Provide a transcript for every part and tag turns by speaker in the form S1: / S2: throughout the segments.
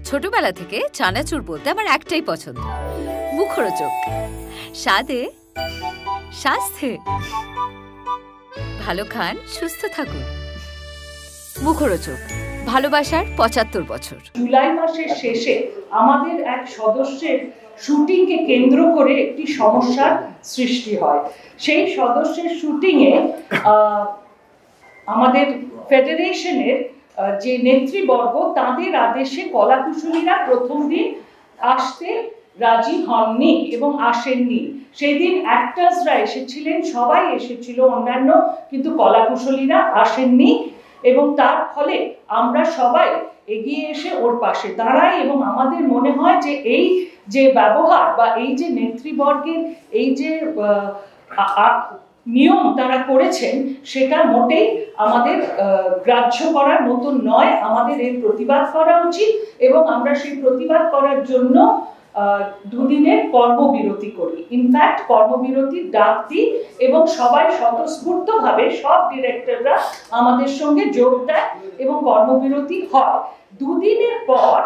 S1: ছোটবেলা থেকে চানাচুর বলতে আমার একটাই পছন্দ, মুখরোচক। স্বাদে, স্বাস্থ্যে। ভালো খান, সুস্থ থাকুন। মুখরোচক, ভালোবাসার ৭৫ বছর।
S2: জুলাই মাসের শেষে আমাদের এক সদস্যের শুটিংকে কেন্দ্র করে একটি সমস্যার সৃষ্টি হয়। সেই সদস্যের শুটিংয়ে আমাদের ফেডারেশনের যে নেতৃবর্গ, তাদের আদেশে কলাকুশলীরা প্রথম দিন আসতে রাজি হননি এবং আসেননি। সেই দিন অ্যাক্টার্সরা এসেছিলেন, সবাই এসেছিল অন্যান্য, কিন্তু কলাকুশলীরা আসেননি এবং তার ফলে আমরা সবাই এগিয়ে এসে ওর পাশে দাঁড়াই এবং আমাদের মনে হয় যে এই যে ব্যবহার বা এই যে নেতৃবর্গের এই যে নিয়ম তারা করেছেন, সেটা মোটেই আমাদের গ্রাহ্য করার মতন নয়। আমাদের এর প্রতিবাদ করা উচিত এবং আমরা সেই প্রতিবাদ করার জন্য দুদিনের কর্মবিরতি করি। ইনফ্যাক্ট কর্মবিরতির ডাক দিই এবং সবাই স্বতঃস্ফূর্তভাবে সব ডিরেক্টররা আমাদের সঙ্গে যোগ দেয় এবং কর্মবিরতি হয়। দুদিনের পর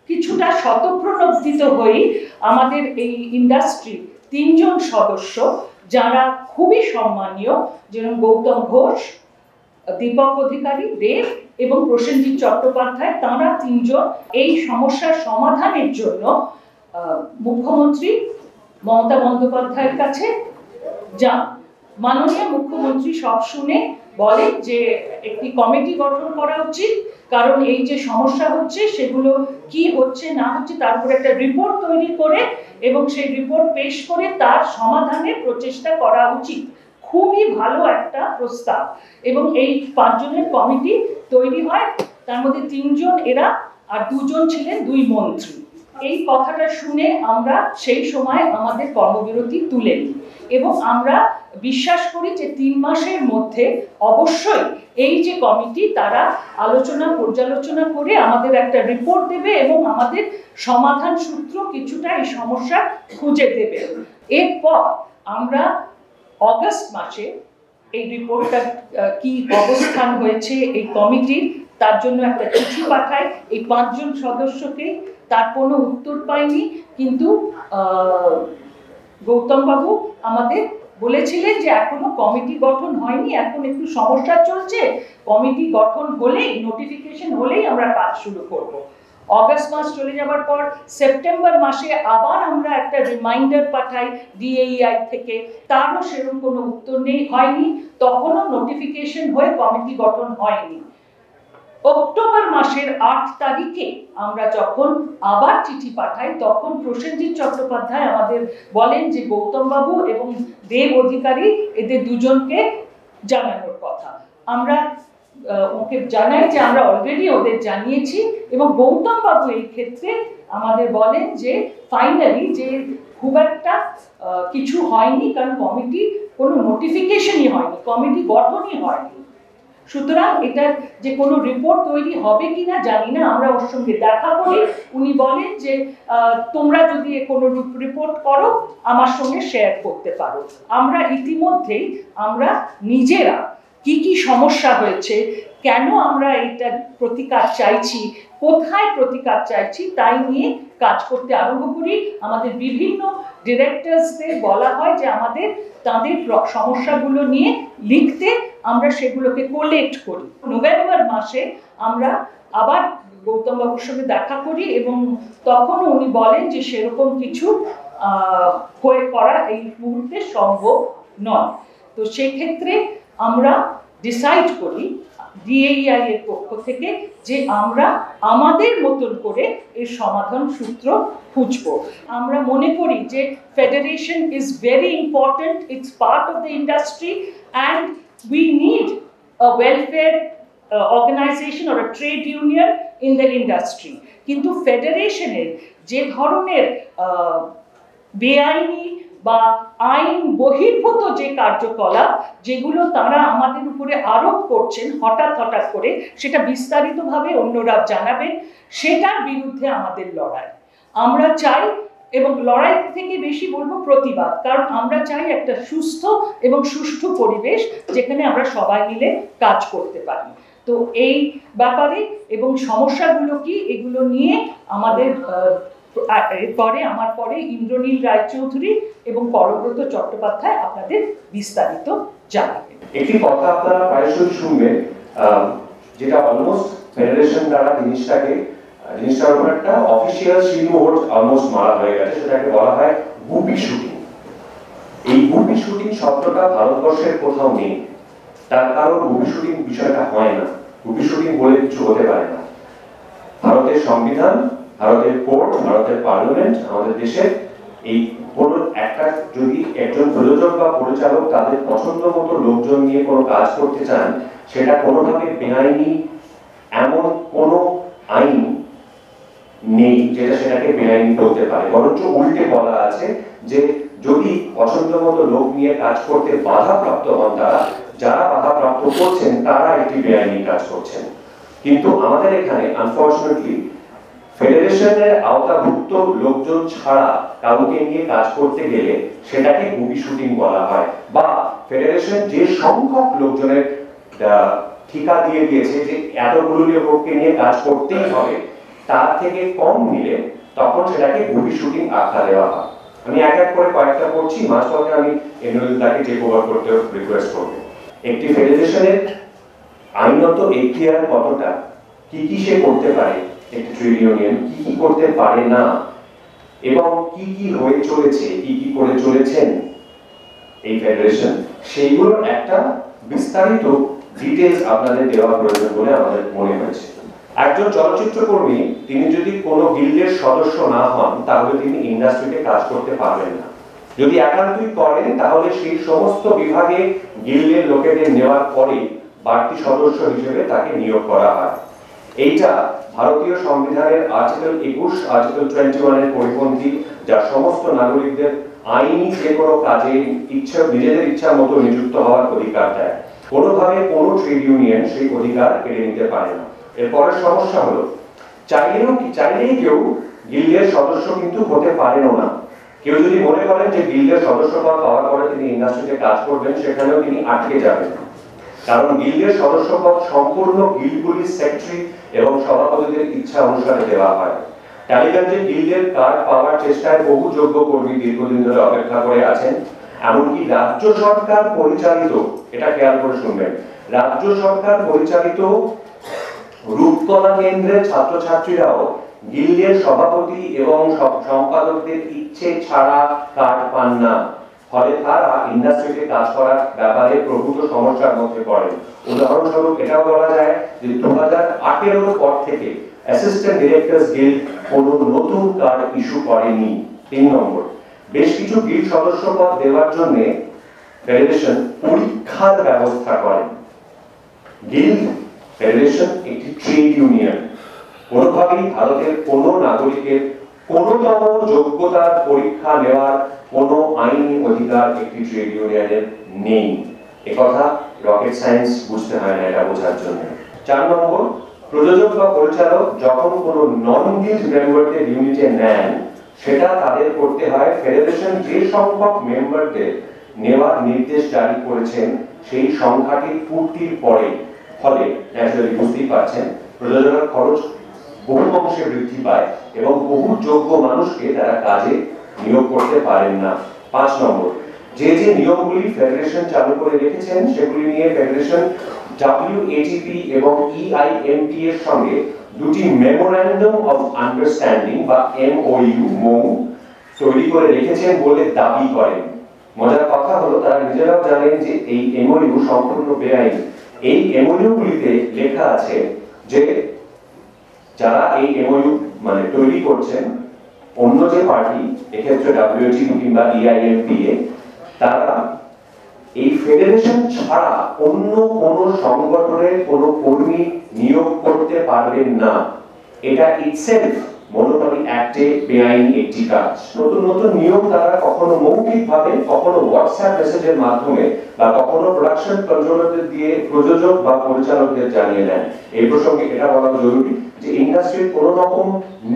S2: কিছুটা স্বতঃপ্রণোদিত হই আমাদের এই ইন্ডাস্ট্রি ৩ জন সদস্য, যারা খুবই সম্মানীয়, যেমন গৌতম ঘোষ, দীপক অধিকারী, দেব এবং প্রসেনজিৎ চট্টোপাধ্যায়, তাঁরা ৩ জন এই সমস্যার সমাধানের জন্য মুখ্যমন্ত্রী মমতা বন্দ্যোপাধ্যায়ের কাছে যান। মাননীয় মুখ্যমন্ত্রী সব শুনে বলেন যে একটি কমিটি গঠন করা উচিত, কারণ এই যে সমস্যা হচ্ছে সেগুলো কি হচ্ছে না হচ্ছে তার উপর একটা রিপোর্ট তৈরি করে এবং সেই রিপোর্ট পেশ করে তার সমাধানের প্রচেষ্টা করা উচিত। খুবই ভালো একটা প্রস্তাব এবং এই ৫ জনের কমিটি তৈরি হয়। তার মধ্যে ৩ জন এরা আর ২ জন ছিলেন ২ মন্ত্রী। এই কথাটা শুনে আমরা সেই সময় আমাদের কর্মবিরতি তুলে নিই এবং আমরা বিশ্বাস করি যে ৩ মাসের মধ্যে অবশ্যই এই যে কমিটি, তারা আলোচনা পর্যালোচনা করে আমাদের একটা রিপোর্ট দেবে এবং আমাদের সমাধান সূত্র কিছুটা এই সমস্যার খুঁজে দেবে। এরপর আমরা অগাস্ট মাসে এই রিপোর্টটা কি অবস্থান হয়েছে এই কমিটির, তার জন্য একটা চিঠি পাঠাই এই ৫ জন সদস্যকে। তার কোনো উত্তর পাইনি, কিন্তু গৌতম বাবু আমাদের বলেছিলেন যে এখনো কমিটি গঠন হয়নি, এখন একটু সমস্যা চলছে, কমিটি গঠন হলেই, নোটিফিকেশন হলেই আমরা কাজ শুরু করব। অগাস্ট মাস চলে যাবার পর সেপ্টেম্বর মাসে আবার আমরা একটা রিমাইন্ডার পাঠাই ডিএইআই থেকে, তারও সেরকম কোনো উত্তর হয়নি, তখনও নোটিফিকেশন হয়ে কমিটি গঠন হয়নি। অক্টোবর মাসের ৮ তারিখে আমরা যখন আবার চিঠি পাঠাই, তখন প্রসেনজিৎ চট্টোপাধ্যায় আমাদের বলেন যে গৌতম বাবু এবং দেব অধিকারী, এদের ২ জনকে জানানোর কথা। আমরা ওকে জানাই যে আমরা অলরেডি ওদের জানিয়েছি এবং গৌতম বাবু এই ক্ষেত্রে আমাদের বলেন যে ফাইনালি যে খুব একটা কিছু হয়নি, কারণ কমিটি কোনো নোটিফিকেশনই হয়নি, কমিটি গঠনই হয়নি। সুতরাং এটার যে কোনো রিপোর্ট তৈরি হবে কিনা জানি না। আমরা ওর সঙ্গে দেখা করি, উনি বলেন যে তোমরা যদি কোনো রিপোর্ট করো আমার সঙ্গে শেয়ার করতে পারো। আমরা ইতিমধ্যেই আমরা নিজেরা কি কি সমস্যা হয়েছে, কেন আমরা এইটার প্রতিকার চাইছি, কোথায় প্রতিকার চাইছি, তাই নিয়ে কাজ করতে আরম্ভ করি। আমাদের বিভিন্ন ডিরেক্টরসদের বলা হয় যে আমাদের তাদের সমস্যাগুলো নিয়ে লিখতে, আমরা সেগুলোকে কোলেক্ট করি। নভেম্বর মাসে আমরা আবার গৌতম বাবুর সঙ্গে দেখা করি এবং তখনও উনি বলেন যে সেরকম কিছু হয়ে করা এই মুহূর্তে সম্ভব নয়। তো সেক্ষেত্রে আমরা ডিসাইড করি ডিএইআই এর পক্ষ থেকে যে আমরা আমাদের মতন করে এর সমাধান সূত্র খুঁজব। আমরা মনে করি যে federation is very important, it's part of the industry and we need a welfare organization or a trade union in the industry. কিন্তু ফেডারেশনের যে ধরনের বেআইনি বা আইন বহির্ভূত যে কার্যকলাপ যেগুলো তারা আমাদের উপরে আরোপ করছেন হঠাৎ করে, সেটা বিস্তারিতভাবে অন্যরা জানাবেন, সেটার বিরুদ্ধে আমাদের লড়াই। আমরা চাই, এবং লড়াই থেকে বেশি বলবো প্রতিবাদ, কারণ আমরা চাই একটা সুস্থ এবং সুষ্ঠু পরিবেশ যেখানে আমরা সবাই মিলে কাজ করতে পারি। তো এই ব্যাপারে এবং সমস্যাগুলো কি এগুলো নিয়ে আমাদের আমার পরে ইন্দ্রনীল রায়চৌধুরী এবং পরব্রত চট্টোপাধ্যায় আপনাদের বিস্তারিত জানাবেন।
S3: একটি কথা আপনারা প্রায়শই শুনবেন, যেটা অলমোস্ট ফেডারেশন দ্বারা জিনিসটার উপর একটা অফিসিয়াল শিলমোহর অলমোস্ট মারা হয়ে গেছে, সেটাকে বলা হয় গুপি শুটিং। এই গুপি শুটিং শব্দটা ভারতবর্ষের কোথাও নেই, তার কারণ গুপি শুটিং বিষয়টা হয় না, গুপি শুটিং বলে কিছু হতে পারে না। ভারতের সংবিধান, ভারতের কোর্ট, ভারতের পার্লামেন্ট, আমাদের দেশের এই কোনো একটা যদি একজন প্রযোজক বা পরিচালক তাদের পছন্দ মতো লোকজন নিয়ে কোনো কাজ করতে চান, সেটা কোনোভাবে বেআইনি এমন কোনো আইন নেই যেটা সেটাকে বেআইনি করতে পারে। বরঞ্চ উল্টে বলা আছে যে যদি পছন্দ মতো লোক নিয়ে কাজ করতে বাধাপ্রাপ্ত হন তারা, যারা বাধাপ্রাপ্ত করছেন তারা একটি বেআইনি কাজ করছেন। কিন্তু আমাদের এখানে আনফরচুনেটলি ফেডারেশনের আওতাভুক্ত লোকজন ছাড়া কাউকে নিয়ে কাজ করতে গেলে সেটাকে গুপি শুটিং বলা হয়, বা ফেডারেশন যে সংখ্যক লোকজনের ঠিকা দিয়ে দিয়েছে যে এতগুলো লোককে নিয়ে কাজ করতেই হবে, তার থেকে কম নিলে তখন সেটাকে গুপি শুটিং আখ্যা দেওয়া হয়। আমি এক এক করে কয়েকটা করছি, মাঝপথে আমি এনএলদাকে টেক ওভার করতে রিকোয়েস্ট করব। একটি ফেডারেশনের আইনত এখতিয়ার কতটা, কি কি সে করতে পারে, একটি ট্রেড ইউনিয়ন কি কি করতে পারে না, এবং কি কি হয়ে চলেছে, কি কি করে চলেছেন এই ফেডারেশন, সেইগুলোর একটা বিস্তারিত ডিটেইলস আপনাদের দেওয়া প্রয়োজন বলে আমাদের মনে হয়েছে। একজন চলচ্চিত্র কর্মী তিনি যদি কোনো গিল্ডের সদস্য না হন তাহলে তিনি ইন্ডাস্ট্রিতে কাজ করতে পারবেন না। যদি একান্তই করেন তাহলে সেই সমস্ত বিভাগে গিল্ডের লোকেদের নেওয়ার পরে বাড়তি সদস্য হিসেবে তাকে নিয়োগ করা হয়। এইটা ভারতীয় সংবিধানের আর্টিকেল 21, আর্টিকেল 21 এর পরিপন্থী, যা সমস্ত নাগরিকদের আইনি যে কোনো কাজে নিজেদের ইচ্ছা মতো নিযুক্ত হওয়ার অধিকার দেয়। কোনোভাবে কোনো ট্রেড ইউনিয়ন সেই অধিকার কেড়ে নিতে পারে না। এরপরের সমস্যা হলো চাইলেই কেউ গিল্ডের সদস্য কিন্তু হতে পারেনও না। কেউ যদি মনে করেন যে গিল্ডের সদস্যপদ পাওয়ার পরে তিনি ইন্ডাস্ট্রিতে কাজ করবেন, সেখানেও তিনি আটকে যাবেন, কারণ গিল্ডের সদস্যপদ সম্পূর্ণ গিল্ডগুলির সেক্রেটারি এবং সভাপতিদের ইচ্ছা অনুসারে দেওয়া হয়। টালিগঞ্জে গিল্ডের কার্ড পাওয়ার চেষ্টায় বহু যোগ্য কর্মী দীর্ঘদিন ধরে অপেক্ষা করে আছেন। এমনকি রাজ্য সরকার পরিচালিত, এটা খেয়াল করে শুনবেন, রাজ্য সরকার পরিচালিত রূপকলা কেন্দ্রের ছাত্রছাত্রীরাও গিল্ডের সভাপতি এবং সম্পাদকদের ইচ্ছে ছাড়া কার্ড পান না। ফলে তারা ইন্ডাস্ট্রিতে কাজ করার ব্যাপারে প্রভূত সমস্যার মধ্যে পড়ে। উদাহরণস্বরূপ এটাও বলা যায় যে 2018 পর থেকে অ্যাসিস্ট্যান্ট ডিরেক্টরস গিল্ড কোনো নতুন কার্ড ইস্যু করেনি। 3 নম্বর, বেশ কিছু গিল্ড সদস্যপদ দেওয়ার জন্য ফেডারেশন পরীক্ষার ব্যবস্থা করেন। গিল্ড ফেডারেশন একটি ট্রেড ইউনিয়ন, কোনোভাবেই ভারতের কোনো নাগরিকের কোনোতম যোগ্যতার পরীক্ষা নেওয়ার কোনো আইনি অধিকার একটি ট্রেড ইউনিয়নের নেই। একথা রকেট সায়েন্স বুঝতে হয় না এটা বোঝার জন্য। 4 নম্বর, প্রযোজক বা পরিচালক যখন কোনো নন গিল্ড মেম্বারদের ইউনিটে নেন, সেটা তাদের করতে হয় ফেডারেশন যে সংখ্যক মেম্বারদের নেওয়ার নির্দেশ জারি করেছেন সেই সংখ্যাটি পূর্তির পরে। ফলে ন্যাচারালি বুঝতেই পারছেন প্রযোজনার খরচ বহু অংশে বৃদ্ধি পায় এবং বহু যোগ্য মানুষকে তারা কাজে নিয়োগ করতে পারেন না। 5 নম্বর, যে যে নিয়মগুলি ফেডারেশন চালু করে রেখেছেন সেগুলি নিয়ে ফেডারেশন WATP এবং EIMT এর সঙ্গে দুটি মেমোরেন্ডাম অফ আন্ডারস্ট্যান্ডিং বা MOU তৈরি করে রেখেছেন বলে দাবি করেন। মজার কথা হলো তারা নিজেরাও জানেন যে এই MOU সম্পূর্ণ বেআইনি। এই MOU গুলিতে লেখা আছে যে যারা এই MOU তৈরি করছেন, অন্য যে পার্টি, এক্ষেত্রে WATP কিংবা EIMPA, তারা এই ফেডারেশন ছাড়া অন্য কোন সংগঠনের কোন কর্মী নিয়োগ করতে পারবেন না। এটা ইটসেলফ মনোপলি অ্যাক্টে বেআইনি একটি কাজ। নতুন নতুন নিয়ম তারা কখনো মৌখিকভাবে, কখনো হোয়াটসঅ্যাপ মেসেজের মাধ্যমে বা কখনো প্রোডাকশন কন্ট্রোলারদের দিয়ে প্রযোজক বা পরিচালকদের জানিয়ে দেন। এই প্রসঙ্গে এটা বলা জরুরি যে ইন্ডাস্ট্রির কোনো রকম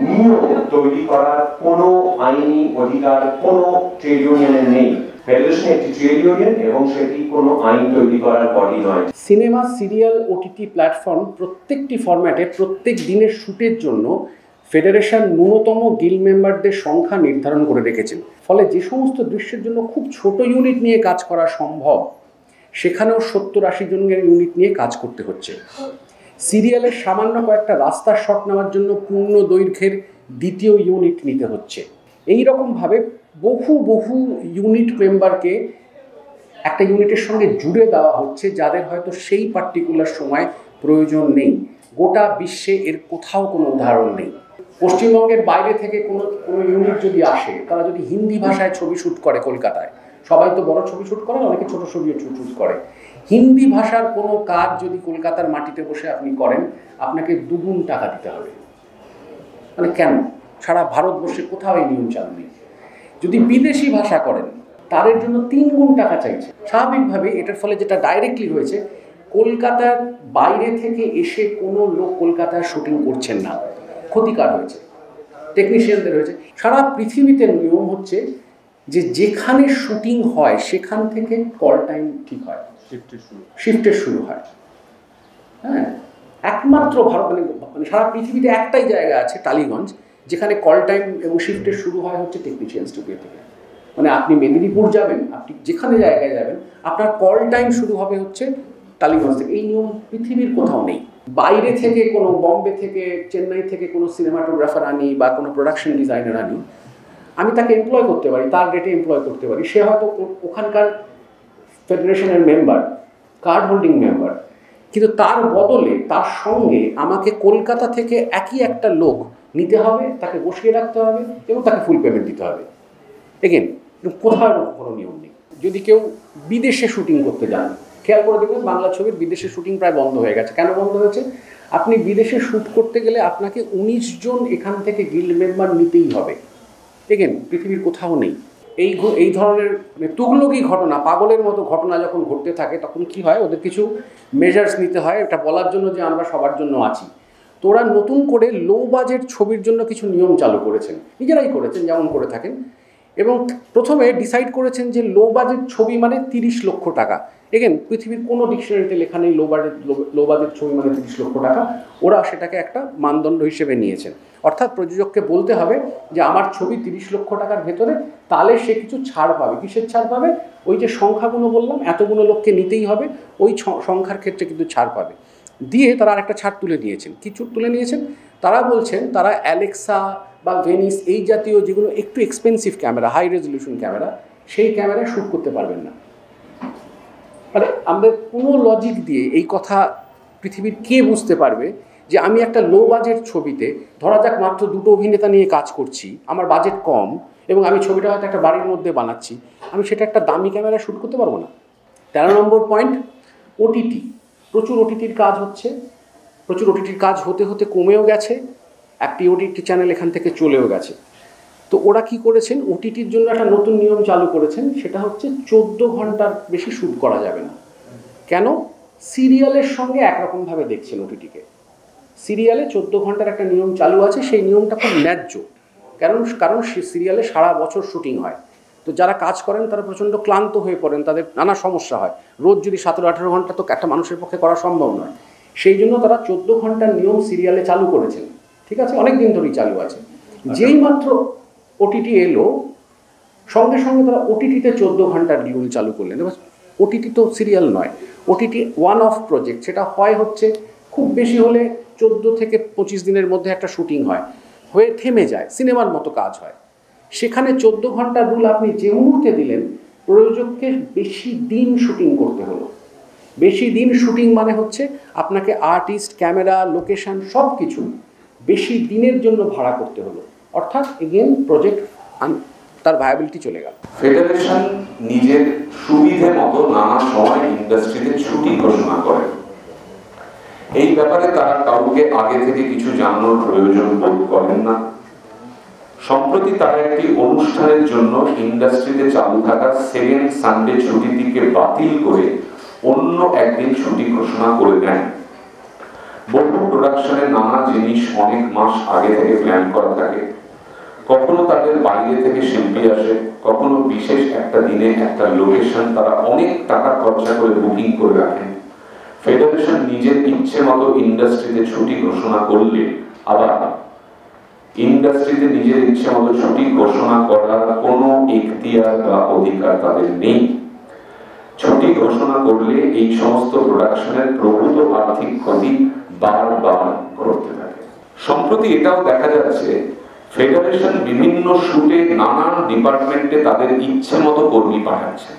S3: নিয়ম তৈরি করার কোনো আইনি অধিকার কোনো ট্রেড ইউনিয়নের নেই। ফেডারেশন একটি ট্রেড ইউনিয়ন এবং সেটি কোনো আইন তৈরি করার বডি নয়।
S4: সিনেমা, সিরিয়াল, ওটিটি প্ল্যাটফর্ম প্রত্যেকটি ফরম্যাটে প্রত্যেক দিনের শ্যুটের জন্য ফেডারেশন ন্যূনতম গিল্ড মেম্বারদের সংখ্যা নির্ধারণ করে রেখেছেন। ফলে যে সমস্ত দৃশ্যের জন্য খুব ছোট ইউনিট নিয়ে কাজ করা সম্ভব, সেখানেও 70-80 জনের ইউনিট নিয়ে কাজ করতে হচ্ছে। সিরিয়ালের সামান্য কয়েকটা রাস্তার শট নেওয়ার জন্য পূর্ণ দৈর্ঘ্যের দ্বিতীয় ইউনিট নিতে হচ্ছে। এই রকমভাবে বহু বহু ইউনিট মেম্বারকে একটা ইউনিটের সঙ্গে জুড়ে দেওয়া হচ্ছে, যাদের হয়তো সেই পার্টিকুলার সময় প্রয়োজন নেই। গোটা বিশ্বে এর কোথাও কোনো উদাহরণ নেই। পশ্চিমবঙ্গের বাইরে থেকে কোনো ইউনিট যদি আসে, তারা যদি হিন্দি ভাষায় ছবি শ্যুট করে কলকাতায়, সবাই তো বড় ছবি শ্যুট করে, অনেকে ছোট ছবিও শ্যুট করে, হিন্দি ভাষার কোনো কাজ যদি কলকাতার মাটিতে বসে আপনি করেন, আপনাকে 2 গুণ টাকা দিতে হবে। মানে কেন? সারা ভারতবর্ষে কোথাও এই নিয়ম চালু নেই। যদি বিদেশি ভাষা করেন, তাদের জন্য 3 গুণ টাকা চাইছে। স্বাভাবিকভাবে এটার ফলে যেটা ডাইরেক্টলি হয়েছে, কলকাতার বাইরে থেকে এসে কোনো লোক কলকাতায় শুটিং করছেন না, ক্ষতিকার হয়েছে, টেকনিশিয়ানদের হয়েছে। সারা পৃথিবীতে নিয়ম হচ্ছে যে যেখানে শুটিং হয় সেখান থেকে কল টাইম ঠিক হয়, শিফটের শুরু হয়। হ্যাঁ, একমাত্র ভারত মানে সারা পৃথিবীতে একটাই জায়গা আছে, টালিগঞ্জ, যেখানে কল টাইম এবং শিফটের শুরু হয় হচ্ছে টেকনিশিয়ান স্টুডিও থেকে। মানে আপনি মেদিনীপুর যাবেন, আপনি যেখানে জায়গায় যাবেন, আপনার কল টাইম শুরু হবে হচ্ছে টালিগঞ্জ থেকে। এই নিয়ম পৃথিবীর কোথাও নেই। বাইরে থেকে কোনো, বম্বে থেকে, চেন্নাই থেকে কোনো সিনেমাটোগ্রাফার আনি বা কোনো প্রোডাকশন ডিজাইনার আনি, আমি তাকে এমপ্লয় করতে পারি, তার রেটে এমপ্লয় করতে পারি। সে হয়তো ওখানকার ফেডারেশনের মেম্বার, কার্ড হোল্ডিং মেম্বার, কিন্তু তার বদলে তার সঙ্গে আমাকে কলকাতা থেকে একই একটা লোক নিতে হবে, তাকে বসিয়ে রাখতে হবে এবং তাকে ফুল পেমেন্ট দিতে হবে। এগেন, কোথাও কোনো নিয়ম নেই। যদি কেউ বিদেশে শুটিং করতে যান, খেয়াল করে দেখবেন বাংলা ছবির বিদেশে শুটিং প্রায় বন্ধ হয়ে গেছে। কেন বন্ধ হয়েছে? আপনি বিদেশে শ্যুট করতে গেলে আপনাকে 19 জন এখান থেকে গিল্ড মেম্বার নিতেই হবে। এগেন, পৃথিবীর কোথাও নেই। এই ধরনের তুগলকি ঘটনা, পাগলের মতো ঘটনা যখন ঘটতে থাকে, তখন কি হয়, ওদের কিছু মেজার্স নিতে হয়, এটা বলার জন্য যে আমরা সবার জন্য আছি। তো ওরা নতুন করে লো বাজেট ছবির জন্য কিছু নিয়ম চালু করেছেন, নিজেরাই করেছেন, যেমন করে থাকেন। এবং প্রথমে ডিসাইড করেছেন যে লো বাজেট ছবি মানে 30 লক্ষ টাকা। এগেন, পৃথিবীর কোনো ডিকশনারিতে লেখা নেই লো বাজেট ছবি মানে 30 লক্ষ টাকা। ওরা সেটাকে একটা মানদণ্ড হিসেবে নিয়েছেন। অর্থাৎ প্রযোজককে বলতে হবে যে আমার ছবি 30 লক্ষ টাকার ভেতরে, তাহলে সে কিছু ছাড় পাবে। কিসের ছাড় পাবে? ওই যে সংখ্যাগুলো বললাম, এতগুলো লোককে নিতেই হবে, ওই সংখ্যার ক্ষেত্রে কিন্তু ছাড় পাবে। দিয়ে তারা আরেকটা ছাড় তুলে নিয়েছেন। কিছু তুলে নিয়েছেন, তারা বলছেন তারা অ্যালেক্সা বা ভেনিস এই জাতীয় যেগুলো একটু expensive camera, high resolution camera, সেই ক্যামেরায় শ্যুট করতে পারবেন না। মানে আমরা কোনো লজিক দিয়ে এই কথা পৃথিবীর কে বুঝতে পারবে যে আমি একটা লো বাজেট ছবিতে, ধরা যাক মাত্র 2টো অভিনেতা নিয়ে কাজ করছি, আমার বাজেট কম এবং আমি ছবিটা হয়তো একটা বাড়ির মধ্যে বানাচ্ছি, আমি সেটা একটা দামি ক্যামেরায় শ্যুট করতে পারবো না। 13 নম্বর পয়েন্ট, ওটিটি। প্রচুর ওটিটির কাজ হচ্ছে, প্রচুর ওটিটির কাজ হতে হতে কমেও গেছে, একটি ওটিটি চ্যানেল এখান থেকে চলেও গেছে। তো ওরা কি করেছেন, ওটিটির জন্য একটা নতুন নিয়ম চালু করেছেন, সেটা হচ্ছে 14 ঘন্টার বেশি শ্যুট করা যাবে না। কেন? সিরিয়ালের সঙ্গে একরকমভাবে দেখছেন ওটিটিকে। সিরিয়ালে 14 ঘন্টার একটা নিয়ম চালু আছে, সেই নিয়মটা খুব ন্যায্য। কারণ সিরিয়ালে সারা বছর শুটিং হয়, তো যারা কাজ করেন তারা প্রচণ্ড ক্লান্ত হয়ে পড়েন, তাদের নানা সমস্যা হয়। রোজ যদি 17-18 ঘন্টা তো একটা মানুষের পক্ষে করা সম্ভব নয়। সেই জন্য তারা 14 ঘন্টার নিয়ম সিরিয়ালে চালু করেছেন। ঠিক আছে, অনেক দিন ধরেই চালু আছে। যেই মাত্র ওটিটি এলো, সঙ্গে সঙ্গে তারা ওটিটিতে 14 ঘন্টার নিয়ম চালু করলেন। এবার ওটিটি তো সিরিয়াল নয়, ওটিটি ওয়ান অফ প্রজেক্ট। সেটা হচ্ছে খুব বেশি হলে 14 থেকে 25 দিনের মধ্যে একটা শুটিং হয়, হয়ে থেমে যায়, সিনেমার মতো কাজ হয়। সেখানে 14 ঘন্টার রুল আপনি যে মুহূর্তে দিলেন, প্রযোজককে বেশি দিন শুটিং করতে হলো। বেশি দিন শুটিং মানে হচ্ছে আপনাকে আর্টিস্ট, ক্যামেরা, লোকেশন সব কিছু বেশি দিনের জন্য ভাড়া করতে হলো। অর্থাৎ এগেন প্রজেক্ট তার ভায়াবিলিটি চলে গেল।
S5: ফেডারেশন নিজের সুবিধে মতো নানা সময় ইন্ডাস্ট্রিতে ছুটি ঘোষণা করে। এই ব্যাপারে তারা কাউকে আগে থেকে কিছু জানানোর প্রয়োজন বোধ করেন না। সম্প্রতি তারা একটি অনুষ্ঠানের জন্য ইন্ডাস্ট্রিতে চালু থাকা সেকেন্ড সানডে ছুটিটিকে বাতিল করে অন্য একদিন ছুটি ঘোষণা করে দেন। বহু প্রোডাকশনের নানা জিনিস অনেক মাস আগে থেকে প্ল্যান করা থাকে। কখনো তাদের বাইরে থেকে শিল্পী আসে, কখনো বিশেষ একটা দিনে একটা লোকেশন তারা অনেক টাকা খরচা করে বুকিং করে রাখেন। ফেডারেশন নিজের ইচ্ছে মতো ইন্ডাস্ট্রিতে ছুটি ঘোষণা করলে আবার ইন্ডাস্ট্রিতে নিজের ইচ্ছে মতো ছুটি ঘোষণা করার কোনো এখতিয়ার বা অধিকার তাদের নেই। ছুটি ঘোষণা করলে এই সমস্ত প্রোডাকশনের প্রভূত আর্থিক ক্ষতি বারবার ঘটতে থাকে। সম্প্রতি এটাও দেখা যাচ্ছে ফেডারেশন বিভিন্ন শুটে নানান ডিপার্টমেন্টে তাদের ইচ্ছে মতো কর্মী পাঠাচ্ছে।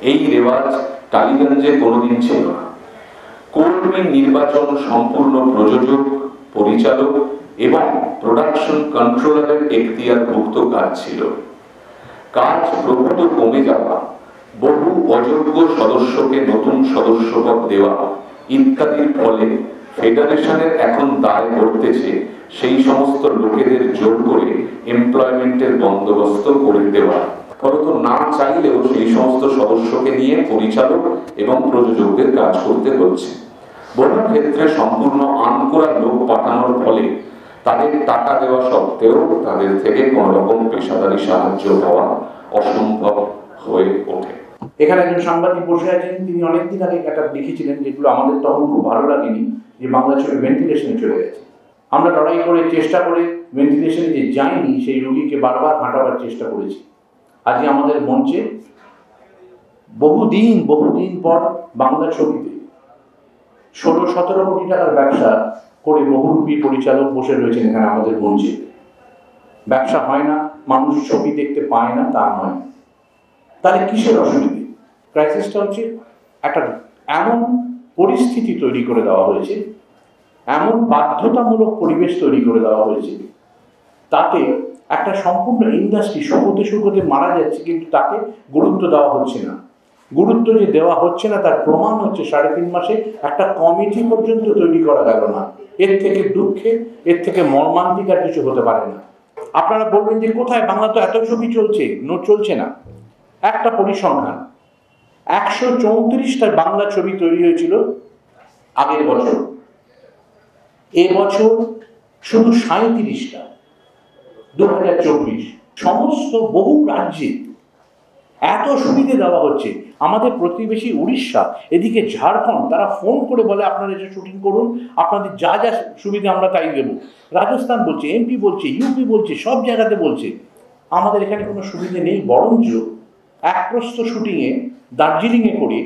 S5: এই রেওয়াজ টালিগঞ্জে কোনোদিন ছিল না। কর্মী নির্বাচন সম্পূর্ণ প্রযোজক, পরিচালক এবং প্রোডাকশন কন্ট্রোলারের এখতিয়ারভুক্ত কাজ ছিল। কাজ প্রভূত কমে যাওয়া, বহু অযোগ্য সদস্যকে নতুন সদস্যপদ দেওয়া ইত্যাদির ফলে ফেডারেশনের এখন দায় পড়তেছে সেই সমস্ত লোকেদের জোর করে এমপ্লয়মেন্টের বন্দোবস্ত করে দেওয়া। ফলত না চাইলেও সেই সমস্ত সদস্যকে নিয়ে পরিচালক এবং প্রযোজকদের কাজ করতে হচ্ছে। বহু ক্ষেত্রে সম্পূর্ণ আনকোরা লোক পাঠানোর ফলে তাদের টাকা দেওয়া সত্ত্বেও তাদের থেকে কোন রকম পেশাদারি সাহায্য পাওয়া অসম্ভব হয়ে ওঠে।
S6: এখানে একজন সাংবাদিক বসে আছেন, তিনি অনেকদিন আগে একটা লিখেছিলেন যেগুলো আমাদের তখন খুব ভালো লাগেনি, যে বাংলা ছবি ভেন্টিলেশনে চলে গেছে। আমরা লড়াই করে চেষ্টা করে ভেন্টিলেশনে যে যায়নি সেই রোগীকে বারবার হাঁটাবার চেষ্টা করেছি। আজকে আমাদের মঞ্চে বহুদিন পর বাংলা ছবিতে 16-17 কোটি টাকার ব্যবসা করে বহুরূপী পরিচালক বসে রয়েছেন এখানে আমাদের মঞ্চে। ব্যবসা হয় না, মানুষ ছবি দেখতে পায় না তা নয়। তাহলে কিসের অসুবিধে? ক্রাইসিসটা হচ্ছে একটা এমন পরিস্থিতি তৈরি করে দেওয়া হয়েছে, এমন বাধ্যতামূলক পরিবেশ তৈরি করে দেওয়া হয়েছে, তাতে একটা সম্পূর্ণ ইন্ডাস্ট্রি শুকোতে মারা যাচ্ছে, কিন্তু তাকে গুরুত্ব দেওয়া হচ্ছে না। গুরুত্ব যে দেওয়া হচ্ছে না তার প্রমাণ হচ্ছে 3.5 মাসে একটা কমিটি পর্যন্ত তৈরি করা গেল না। এর থেকে দুঃখে, এর থেকে মর্মান্তিক আর কিছু হতে পারে না। আপনারা বলবেন যে কোথায়, বাংলা তো এত ছবি চলছে, চলছে না। একটা পরিসংখ্যান, 134টা বাংলা ছবি তৈরি হয়েছিল আগের বছর, এবছর শুধু 37টা। 2024 সমস্ত বহু রাজ্যে এত সুবিধে দেওয়া হচ্ছে। আমাদের প্রতিবেশী উড়িষ্যা, এদিকে ঝাড়খণ্ড, তারা ফোন করে বলে আপনারা এসে শুটিং করুন, আপনাদের যা যা সুবিধা আমরা তাই দেবো। রাজস্থান বলছে, এমপি বলছে, ইউপি বলছে, সব জায়গাতে বলছে। আমাদের এখানে কোনো সুবিধে নেই, বরঞ্চ এক প্রস্থ শুটিংয়ে দার্জিলিংয়ে করে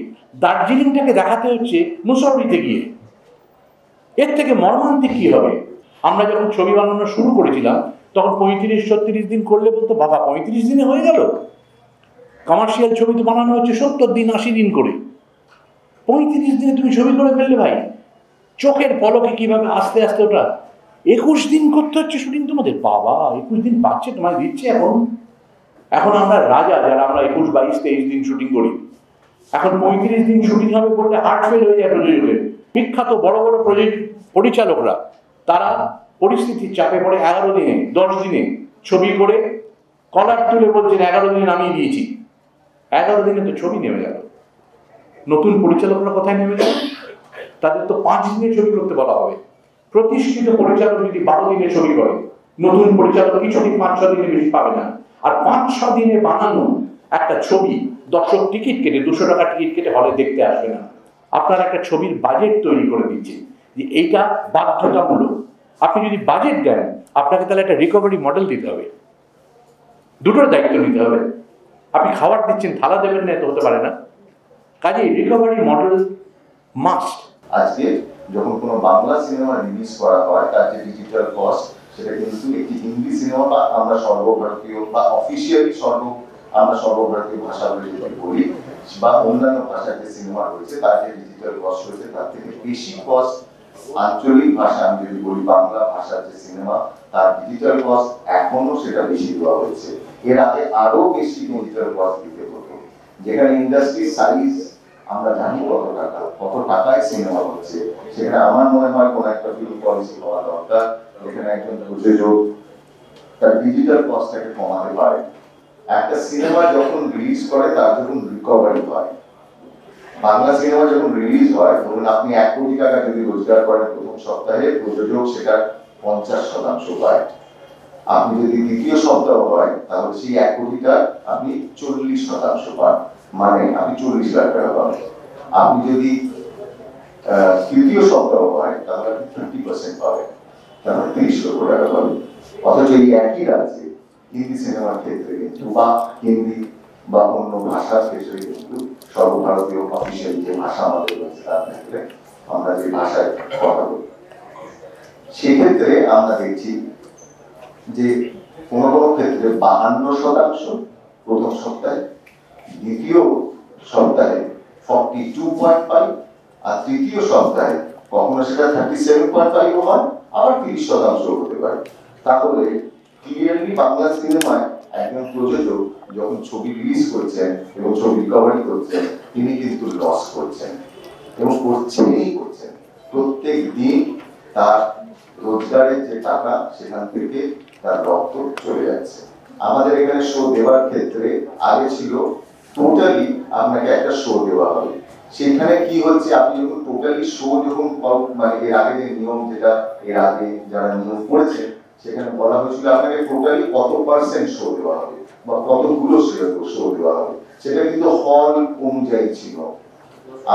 S6: দার্জিলিংটাকে দেখাতে হচ্ছে মুসৌরিতে গিয়ে। এর থেকে মর্মান্তিক কি হবে? আমরা যখন ছবি বানানো শুরু করেছিলাম তখন 35-36 দিন করলে বলতো বাবা 35 দিনে হয়ে গেল। কমার্শিয়াল ছবি তো বানানো হচ্ছে 70 দিন 80 দিন করে। 35 দিনে তুমি ছবি করে ফেললে ভাই, চোখের পলকে কিভাবে আস্তে আস্তে ওটা 21 দিন করতে হচ্ছে শুটিং তোমাদের। বাবা 21 দিন পাচ্ছে তোমায় দিচ্ছে এখন আমরা রাজা, যারা আমরা 21, 22, 23 দিন শুটিং করি। এখন 35 দিন শুটিং হবে বললে হার্ট ফেল হয়ে যায় প্রযোজকের। বিখ্যাত বড় বড় পরিচালকরা তারা পরিস্থিতির চাপে পড়ে 11 দিনে 10 দিনে ছবি করে কলার তুলে বলছেন 11 দিনে নামিয়ে দিয়েছি। 11 দিনে তো ছবি নেমে গেল। নতুন পরিচালকরা কোথায় নেমে গেল? তাদের তো 5 দিনে ছবি করতে বলা হবে। প্রতিষ্ঠিত পরিচালক যদি 12 দিনে ছবি করে, নতুন পরিচালক কিছুদিন 5-6 দিনে বেশি পাবে না। আর 5-6 দিনে বানানো একটা ছবি দর্শক টিকিট কেটে 200 টাকা টিকিট কেটে হলে দেখতে আসবে না। আপনার একটা ছবির বাজেট তৈরি করে দিচ্ছে যে এইটা বাধ্যতামূলক। আপনি যদি বাজেট দেন, আপনাকে তাহলে একটা রিকভারি মডেল দিতে হবে, দুটোর দায়িত্ব নিতে হবে। আপনি খাবার দিচ্ছেন, থালা দেবেন না, তো হতে পারে না। কাজে রিকভারি মডেল মাস্ট।
S7: আজকে যখন কোনো বাংলা সিনেমা রিলিজ করা হয় তার যে ডিজিটাল কস্ট, সেটা কিন্তু একটি হিন্দি সিনেমা বা আমরা সর্বভারতীয় বা অফিসিয়ালি আমরা সর্বভারতীয় ভাষা বলে যদি বলি, বা অন্যান্য ভাষার যে সিনেমা রয়েছে তার যে ডিজিটাল কস্ট রয়েছে তার থেকে বেশি কস্ট আঞ্চলিক ভাষা, আমি যদি বলি বাংলা ভাষার যে সিনেমা তার ডিজিটাল কস্ট এখনো সেটা বেশি দেওয়া হয়েছে। এর আগে আরো বেশি ডিজিটাল কস্ট দিতে হতো। যেখানে ইন্ডাস্ট্রি সাইজ আমরা জানি কত টাকায় সিনেমা হচ্ছে, সেখানে আমার মনে হয় কোন একটা ফিল্ম পলিসি হওয়া দরকার, যেখানে একজন প্রযোজক তার ডিজিটাল কস্টটাকে কমাতে পারে। একটা সিনেমা যখন রিলিজ করে তার যখন রিকভারি হয়, বাংলা সিনেমা যখন রিলিজ হয়, ধরুন আপনি 1 কোটি টাকা যদি রোজগার করেন প্রথম সপ্তাহে, প্রযোজক সেটা 50% পায়। আপনি যদি দ্বিতীয় সপ্তাহ হয় তাহলে সেই 1 কোটিটা আপনি 40% পান, মানে আপনি 40 লাখ টাকা পাবেন। আপনি যদি তৃতীয় সপ্তাহ হয় তাহলে আপনি 50% পাবেন, তাহলে 30 লক্ষ টাকা পাবেন। অথচ এই একই রাজ্যে হিন্দি সিনেমার ক্ষেত্রে কিন্তু বা হিন্দি বা অন্য ভাষার ক্ষেত্রে কিন্তু সর্বভারতীয় অফিসিয়াল যে ভাষা আমাদের রয়েছে তার ক্ষেত্রে আমরা যে ভাষায় কথা বলি, সেক্ষেত্রে আমরা দেখছি যে কোনো কোনো ক্ষেত্রে 52% প্রথম সপ্তাহে, দ্বিতীয় সপ্তাহে 42.5, আর তৃতীয় সপ্তাহে কখনো সেটা 37.5 হয়, আবার 30% হতে পারে। তাহলে ক্লিয়ারলি বাংলা সিনেমায় একজন প্রযোজক যখন ছবি রিলিজ করছেন এবং ছবি রিকভারি করছেন, তিনি কিন্তু লস করছেন এবং করছেনই করছেন। প্রত্যেক দিন তার রোজগারের যে টাকা সেখান থেকে তার রক্ত চলে যাচ্ছে। আমাদের এখানে শো দেওয়ার ক্ষেত্রে আগে ছিল টোটালি আপনাকে একটা শো দেওয়া হবে, সেখানে কি হচ্ছে আপনি যখন টোটালি শো যখন মানে এর আগে যে নিয়ম, যেটা এর আগে যারা নিয়ম করেছে সেখানে বলা হয়েছিল আপনাকে টোটালি কত % শো দেওয়া হবে বা কতগুলো শো দেওয়া হবে, সেটা কিন্তু হল অনুযায়ী ছিল।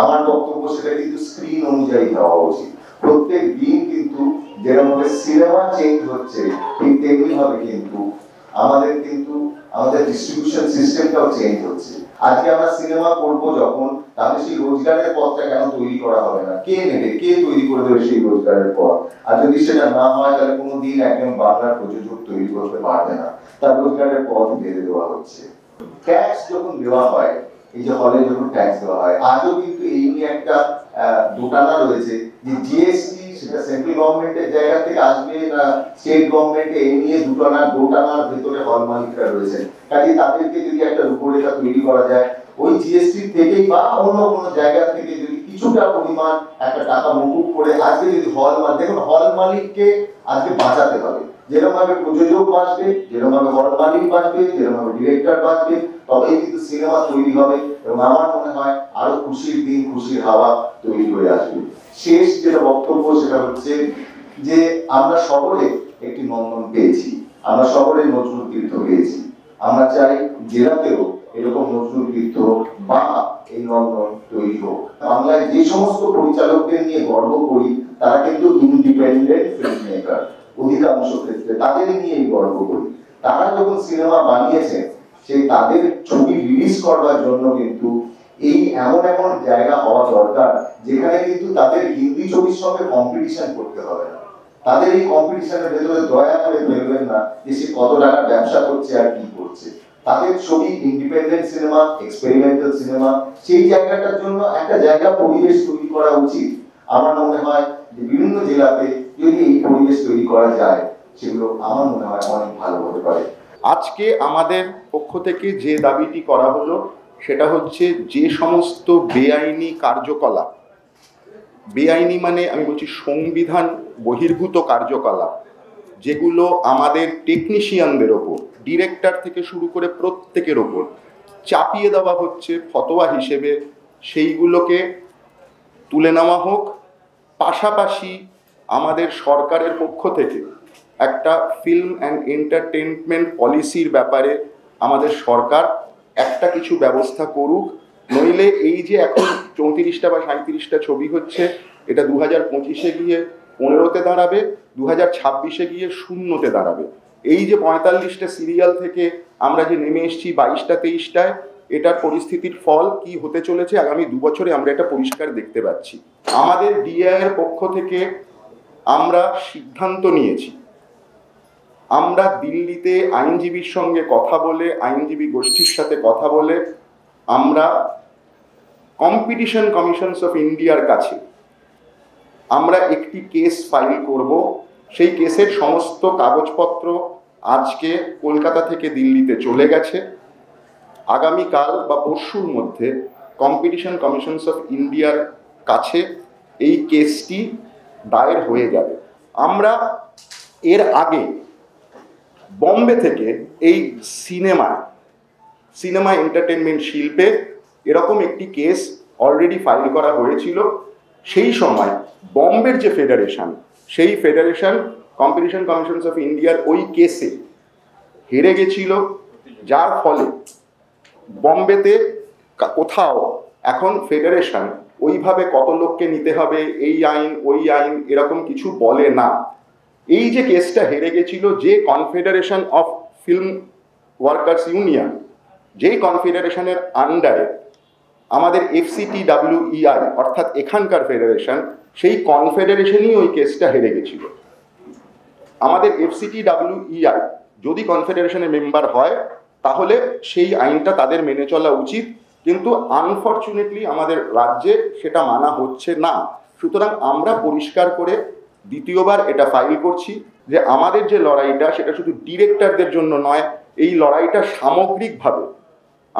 S7: আমার বক্তব্য সেটা কিন্তু স্ক্রিন অনুযায়ী হওয়া উচিত। প্রত্যেক দিন কিন্তু যেরকম ভাবে সিনেমা চেঞ্জ হচ্ছে ঠিক তেমনি ভাবে কিন্তু আমাদের ডিস্ট্রিবিউশন সিস্টেমটাও চেঞ্জ হচ্ছে। আজকে আমরা সিনেমা করব যখন, তাহলে সেই রোজগারের পথটা কেন তৈরি করা হবে না? কে নেবে, কে তৈরি করে দেবে সেই রোজগারের পথ? আর যদি সেটা না হয় তাহলে কোনোদিন একজন বাংলার প্রযোজক তৈরি করতে পারবে না, তার রোজগারের পথ বেঁধে দেওয়া হচ্ছে। ট্যাক্স যখন দেওয়া হয়, এই যে হলে যখন ট্যাক্স দেওয়া হয়, আজও কিন্তু এই নিয়ে একটা দোটানা রয়েছে যে জিএসটি সেটা সেন্ট্রাল গভর্নমেন্টের জায়গা থেকে আসবে না স্টেট গভর্নমেন্টে, এই নিয়ে দোটানার ভেতরে হল মালিকরা রয়েছেন। কাজে তাদেরকে যদি একটা রূপরেখা তৈরি করা যায়, ওই জিএসটি থেকেই বা অন্য কোনো জায়গা থেকে যদি কিছুটা পরিমাণ একটা টাকা মকুব করে আজকে যদি দেখুন হল মালিককে আজকে বাঁচাতে হবে। যেরকম ভাবে প্রযোজক বাঁচবে, যেরকম ভাবে হল মালিক বাঁচবে, যেরকম ভাবে ডিরেক্টর বাঁচবে, তবেই কিন্তু সিনেমা তৈরি হবে এবং আমার মনে হয় আরো খুশির দিন, খুশির হাওয়া তৈরি হয়ে আসবে। শেষ যেটা বক্তব্য সেটা হচ্ছে যে আমরা শহরে একটি নন্দন পেয়েছি, আমরা শহরে নজরুল তীর্থ পেয়েছি। আমরা চাই জেলাতেও এরকম নজরুল তীর্থ বা এই নন্দন তৈরি হোক। বাংলায় যে সমস্ত পরিচালকদের নিয়ে গর্ব করি তারা কিন্তু ইন্ডিপেন্ডেন্ট ফিল্ম মেকার, অধিকাংশ ক্ষেত্রে তাদের নিয়েই গর্ব করি। তারা যখন সিনেমা বানিয়েছেন সেই তাদের ছবি রিলিজ করার জন্য কিন্তু এই এমন জায়গা হওয়া দরকার যেখানে কিন্তু তাদের হিন্দি ছবির সঙ্গে কম্পিটিশন করতে হবে না। তাদের এই কম্পিটিশনের ভেতরে দয়া করে ফেলবেন না যে সে কত টাকা ব্যবসা করছে আর কি করছে। তাদের ছবি ইন্ডিপেন্ডেন্ট সিনেমা, এক্সপেরিমেন্টাল সিনেমা, সেই জায়গাটার জন্য একটা জায়গা পরিবেশ তৈরি করা উচিত। আমার মনে হয় যে বিভিন্ন জেলাতে যদি এই পরিবেশ তৈরি করা যায়, সেগুলো আমার মনে হয় অনেক ভালো হতে পারে।
S8: আজকে আমাদের পক্ষ থেকে যে দাবিটি করা হলো সেটা হচ্ছে যে সমস্ত বেআইনি কার্যকলাপ, বেআইনি মানে আমি বলছি সংবিধান বহির্ভূত কার্যকলাপ, যেগুলো আমাদের টেকনিশিয়ানদের ওপর, ডিরেক্টর থেকে শুরু করে প্রত্যেকের ওপর চাপিয়ে দেওয়া হচ্ছে ফতোয়া হিসেবে, সেইগুলোকে তুলে নেওয়া হোক। পাশাপাশি আমাদের সরকারের পক্ষ থেকে একটা ফিল্ম অ্যান্ড এন্টারটেনমেন্ট পলিসির ব্যাপারে আমাদের সরকার একটা কিছু ব্যবস্থা করুক, নইলে এই যে এখন 34টা বা 37টা ছবি হচ্ছে, এটা 2025-এ গিয়ে 15-তে দাঁড়াবে, 2026-এ গিয়ে 0-তে দাঁড়াবে। এই যে 45টা সিরিয়াল থেকে আমরা যে নেমে এসেছি 22টা 23টায়, এটার পরিস্থিতির ফল কি হতে চলেছে আগামী 2 বছরে আমরা এটা পরিষ্কার দেখতে পাচ্ছি। আমাদের ডিআইয়ের পক্ষ থেকে আমরা সিদ্ধান্ত নিয়েছি, আমরা দিল্লিতে আইনজীবীর সঙ্গে কথা বলে, আইনজীবী গোষ্ঠীর সাথে কথা বলে আমরা কম্পিটিশন কমিশনস অফ ইন্ডিয়ার কাছে আমরা একটি কেস ফাইল করব। সেই কেসের সমস্ত কাগজপত্র আজকে কলকাতা থেকে দিল্লিতে চলে গেছে। আগামীকাল বা পরশুর মধ্যে কম্পিটিশন কমিশনস অফ ইন্ডিয়ার কাছে এই কেসটি দায়ের হয়ে যাবে। আমরা এর আগে বম্বে থেকে এই সিনেমা এন্টারটেনমেন্ট শিল্পে এরকম একটি কেস অলরেডি ফাইল করা হয়েছিল। সেই সময় বম্বের যে ফেডারেশন, সেই ফেডারেশন কম্পিটিশন কমিশনস অফ ইন্ডিয়ার ওই কেসে হেরে গেছিল, যার ফলে বম্বেতে কোথাও এখন ফেডারেশন ওইভাবে কত লোককে নিতে হবে, এই আইন ওই আইন এরকম কিছু বলে না। এই যে কেসটা হেরে গেছিল, যে confederation of film workers union, যেই কনফেডারেশনের আন্ডারে আমাদের FCTWEI অর্থাৎ এখানকার ফেডারেশন, সেই কনফেডারেশনই ওই কেসটা হেরে গেছিল। আমাদের FCTWEI যদি কনফেডারেশনের মেম্বার হয় তাহলে সেই আইনটা তাদের মেনে চলা উচিত, কিন্তু আনফর্চুনেটলি আমাদের রাজ্যে সেটা মানা হচ্ছে না। সুতরাং আমরা পরিষ্কার করে দ্বিতীয়বার এটা ফাইল করছি যে আমাদের যে লড়াইটা সেটা শুধু ডিরেক্টরদের জন্য নয়, এই লড়াইটা সামগ্রিকভাবে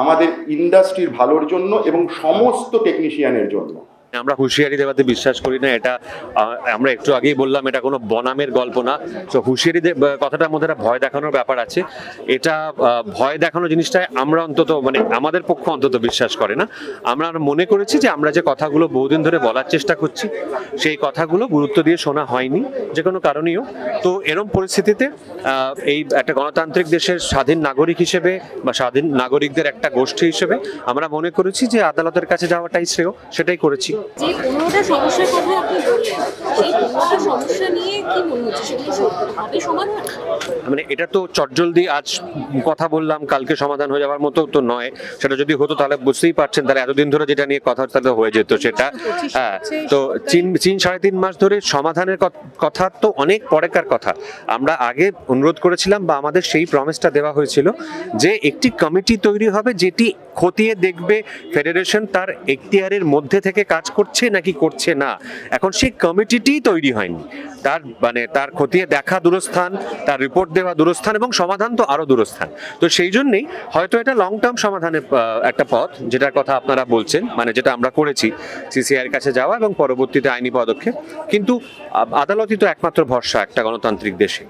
S8: আমাদের ইন্ডাস্ট্রির ভালোর জন্য এবং সমস্ত টেকনিশিয়ানের জন্য।
S9: আমরা হুঁশিয়ারি দেওয়াতে বিশ্বাস করি না। এটা আমরা একটু আগেই বললাম, এটা কোনো বনামের গল্প না। তো হুঁশিয়ারি কথাটার মধ্যে একটা ভয় দেখানোর ব্যাপার আছে। এটা ভয় দেখানো জিনিসটা আমরা অন্তত মানে আমাদের পক্ষ অন্তত বিশ্বাস করে না। আমরা মনে করেছি যে আমরা যে কথাগুলো বহুদিন ধরে বলার চেষ্টা করছি সেই কথাগুলো গুরুত্ব দিয়ে শোনা হয়নি যে কোনো কারণেও। তো এরকম পরিস্থিতিতে এই একটা গণতান্ত্রিক দেশের স্বাধীন নাগরিক হিসেবে বা স্বাধীন নাগরিকদের একটা গোষ্ঠী হিসেবে আমরা মনে করেছি যে আদালতের কাছে যাওয়াটাই শ্রেয়, সেটাই করেছি।
S10: যে 15টা সমস্যার কথা আপনি বললেন, সেই 15টা সমস্যা নিয়ে কি মনে হচ্ছে সেগুলো হবে সমাধান?
S9: মানে এটা তো চটজলদি আজ কথা বললাম কালকে সমাধান হয়ে যাওয়ার মতো তো নয়। সেটা যদি হতো তাহলে বুঝতেই পারছেন, তাহলে এতদিন ধরে যেটা নিয়ে কথা তাহলে হয়ে যেত সেটা। হ্যাঁ, তো চীন 3.5 মাস ধরে সমাধানের কথা তো অনেক পরেকার কথা। আমরা আগে অনুরোধ করেছিলাম বা আমাদের সেই প্রমিসটা দেওয়া হয়েছিল যে একটি কমিটি তৈরি হবে যেটি খতিয়ে দেখবে ফেডারেশন তার এখতিয়ারের মধ্যে থেকে কাজ করছে নাকি করছে না। এখন সেই কমিটিটি তৈরি হয়নি। তার খতিয়ে দেখা দূরস্থান, তার রিপোর্ট দেওয়া দূরস্থান এবং সমাধান তো আরো দূরস্থান। তো সেই জন্যই হয়তো এটা লং টার্ম সমাধানের একটা পথ, যেটার কথা আপনারা বলছেন, মানে যেটা আমরা করেছি CCIর কাছে যাওয়া এবং পরবর্তীতে আইনি পদক্ষেপ। কিন্তু আদালতই তো একমাত্র ভরসা একটা গণতান্ত্রিক দেশে।